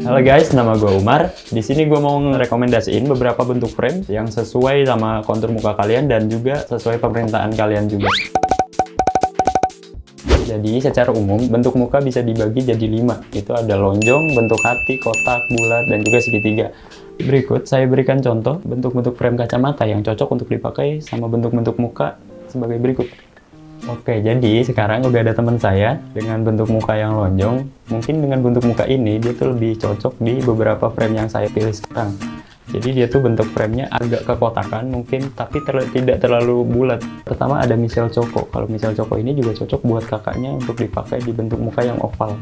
Halo guys, nama gue Umar. Di sini gue mau ngerekomendasiin beberapa bentuk frame yang sesuai sama kontur muka kalian dan juga sesuai pemerintahan kalian juga. Jadi secara umum bentuk muka bisa dibagi jadi 5. Itu ada lonjong, bentuk hati, kotak, bulat, dan juga segitiga. Berikut saya berikan contoh bentuk-bentuk frame kacamata yang cocok untuk dipakai sama bentuk-bentuk muka sebagai berikut. Oke, jadi sekarang udah ada teman saya dengan bentuk muka yang lonjong. Mungkin dengan bentuk muka ini dia tuh lebih cocok di beberapa frame yang saya pilih sekarang. Jadi dia tuh bentuk framenya agak kekotakan mungkin, tapi tidak terlalu bulat. Pertama ada Michelle Choco. Kalau Michelle Choco ini juga cocok buat kakaknya untuk dipakai di bentuk muka yang oval.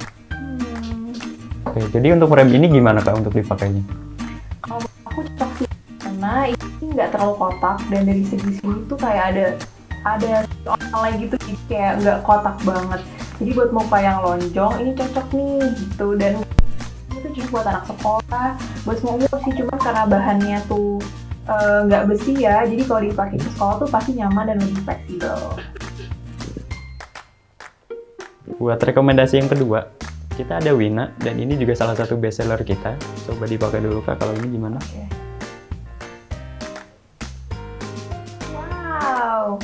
Oke, jadi untuk frame ini gimana kak untuk dipakainya? Kalau aku cocok sih, karena ini nggak terlalu kotak dan dari segi sini tuh kayak ada oval gitu, jadi kayak nggak kotak banget. Jadi buat muka yang lonjong ini cocok nih gitu, dan itu cocok buat anak sekolah, buat semua umur sih. Cuman karena bahannya tuh nggak besi ya, jadi kalau dipakai ke sekolah tuh pasti nyaman dan lebih fleksibel. Buat rekomendasi yang kedua, kita ada Wina, dan ini juga salah satu bestseller kita. Coba dipakai dulu kak, kalau ini gimana? Oke. Wow.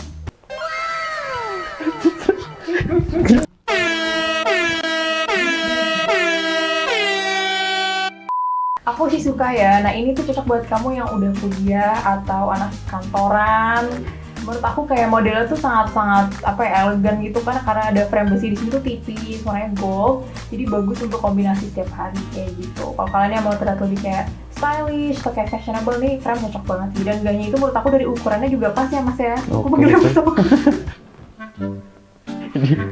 Aku sih suka ya. Nah ini tuh cocok buat kamu yang udah kuliah atau anak kantoran. Menurut aku kayak modelnya tuh sangat-sangat elegan gitu kan, karena ada frame besi di sini tuh tipis, warnanya gold. Jadi bagus untuk kombinasi setiap hari kayak gitu. Kalau kalian yang mau terlihat lebih kayak stylish atau kayak fashionable nih, frame cocok banget sih. Dan gayanya itu menurut aku dari ukurannya juga pas ya mas ya. Aku panggilnya mas apa?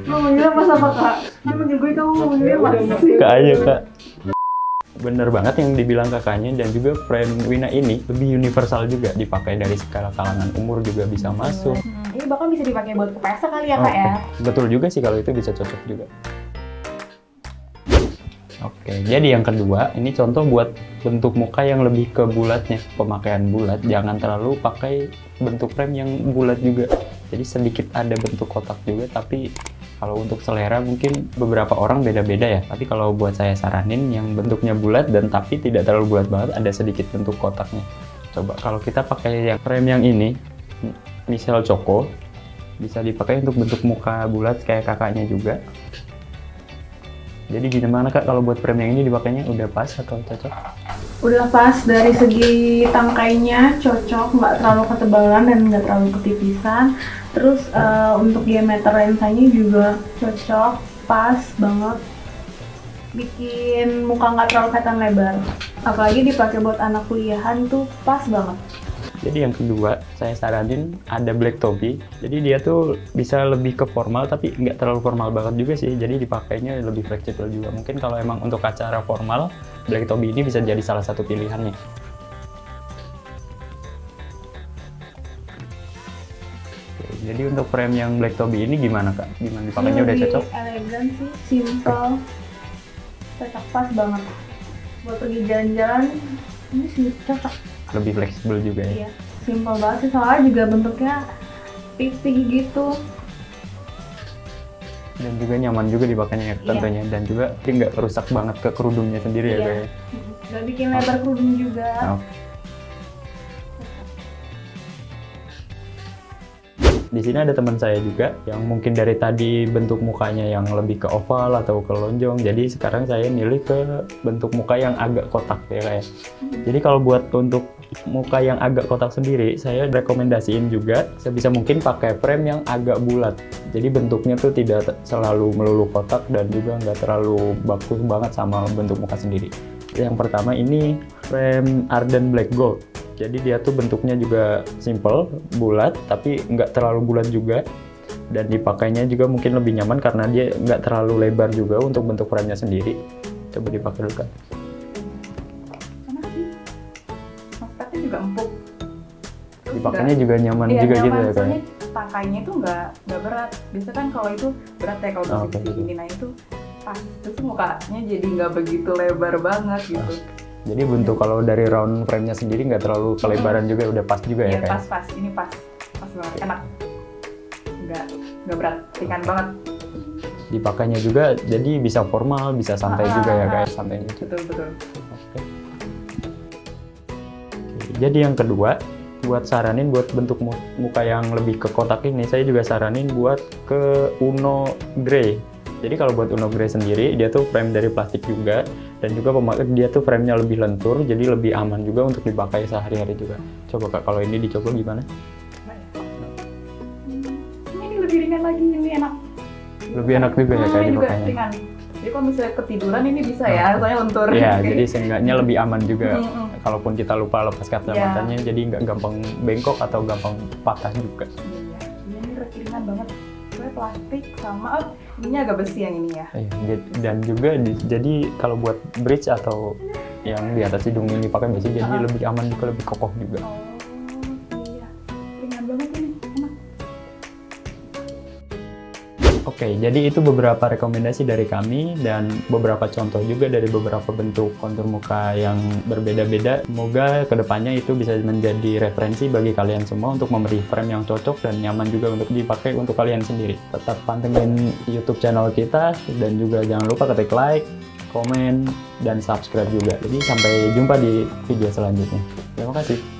Lo manggilnya mas apa kak? Dia manggil gue, kamu manggilnya mas. Kak aja kak. Bener banget yang dibilang kakaknya, dan juga frame Wina ini lebih universal juga, dipakai dari segala kalangan umur juga bisa masuk. Ini bahkan bisa dipakai buat ke pesta kali ya kak ya? Betul juga sih, kalau itu bisa cocok juga. Oke, jadi yang kedua, ini contoh buat bentuk muka yang lebih ke bulatnya, pemakaian bulat. Jangan terlalu pakai bentuk frame yang bulat juga. Jadi sedikit ada bentuk kotak juga, tapi kalau untuk selera mungkin beberapa orang beda-beda ya. Tapi kalau buat saya saranin yang bentuknya bulat dan tapi tidak terlalu bulat banget, ada sedikit bentuk kotaknya. Coba kalau kita pakai yang frame yang ini, Michelle Choco, bisa dipakai untuk bentuk muka bulat kayak kakaknya juga. Jadi gimana kak kalau buat frame yang ini dipakainya udah pas atau cocok? Udah pas, dari segi tangkainya cocok, nggak terlalu ketebalan dan nggak terlalu ketipisan. Terus untuk diameter lensanya juga cocok, pas banget. Bikin muka nggak terlalu kelihatan lebar. Apalagi dipakai buat anak kuliahan tuh pas banget. Jadi yang kedua, saya saranin ada Black Toby. Jadi dia tuh bisa lebih ke formal, tapi nggak terlalu formal banget juga sih. Jadi dipakainya lebih fleksibel juga. Mungkin kalau emang untuk acara formal, Black Toby ini bisa jadi salah satu pilihannya. Jadi untuk frame yang Black Toby ini gimana kak? Gimana dipakainya udah cocok? Elegan sih, simple, cocok pas banget. Buat pergi jalan-jalan, ini sih cocok. Lebih fleksibel juga ya? Iya, simple banget sih, soalnya juga bentuknya pipih gitu. Dan juga nyaman juga dipakainya ya, tentunya. Dan juga nggak rusak banget ke kerudungnya sendiri ya kayak. Nggak bikin lebar kerudung juga. Di sini ada teman saya juga yang mungkin dari tadi bentuk mukanya yang lebih ke oval atau ke lonjong. Jadi sekarang saya milih ke bentuk muka yang agak kotak ya kayak. Jadi kalau buat untuk muka yang agak kotak sendiri, saya rekomendasiin juga sebisa mungkin pakai frame yang agak bulat. Jadi bentuknya tuh tidak selalu melulu kotak dan juga nggak terlalu bagus banget sama bentuk muka sendiri. Yang pertama ini frame Arden Black Gold. Jadi dia tuh bentuknya juga simple, bulat, tapi nggak terlalu bulat juga. Dan dipakainya juga mungkin lebih nyaman karena dia nggak terlalu lebar juga untuk bentuk frame-nya sendiri. Coba dipakai dulu kan. Enak sih. Maksudnya juga empuk. Dipakainya juga nyaman juga nyaman, gitu ya kan. Tangkainya tuh nggak berat. Biasanya kan kalau itu berat ya kalau begini. Nah itu pas, terus mukanya jadi nggak begitu lebar banget gitu. Jadi bentuk kalau dari round frame-nya sendiri nggak terlalu kelebaran juga, udah pas juga ya kayak. Pas, ini pas banget, enak. Nggak berat, ringan banget. dipakainya juga jadi bisa formal, bisa santai juga ya kayak santai gitu. Betul. Oke. Jadi yang kedua, buat saranin buat bentuk muka yang lebih ke kotak ini, saya juga saranin buat ke Uno Grey. Jadi kalau buat Uno Grey sendiri, dia tuh frame dari plastik juga, dan juga dia tuh framenya lebih lentur, jadi lebih aman juga untuk dipakai sehari-hari juga. Coba Kak, kalau ini dicoba gimana? Ini lebih ringan lagi, ini enak. Lebih enak juga ya kayak Ini juga dipakainya. ringan. Jadi kalau misalnya ketiduran ini bisa ya, soalnya lentur. Iya, jadi seenggaknya lebih aman juga. Mm-mm. Kalaupun kita lupa lepas kacamatanya, jadi nggak gampang bengkok atau gampang patah juga. Iya, ini ringan banget. Soalnya plastik sama, ininya agak besi yang ini ya. Iya, dan juga jadi kalau buat bridge atau yang di atas hidung ini pakai besi, jadi lebih aman juga, lebih kokoh juga. Oh iya, ringan banget ini, enak. Oke, jadi itu beberapa rekomendasi dari kami dan beberapa contoh juga dari beberapa bentuk kontur muka yang berbeda-beda. Semoga kedepannya itu bisa menjadi referensi bagi kalian semua untuk memberi frame yang cocok dan nyaman juga untuk dipakai untuk kalian sendiri. Tetap pantengin YouTube channel kita dan juga jangan lupa ketik like, komen, dan subscribe juga. Jadi sampai jumpa di video selanjutnya. Terima kasih.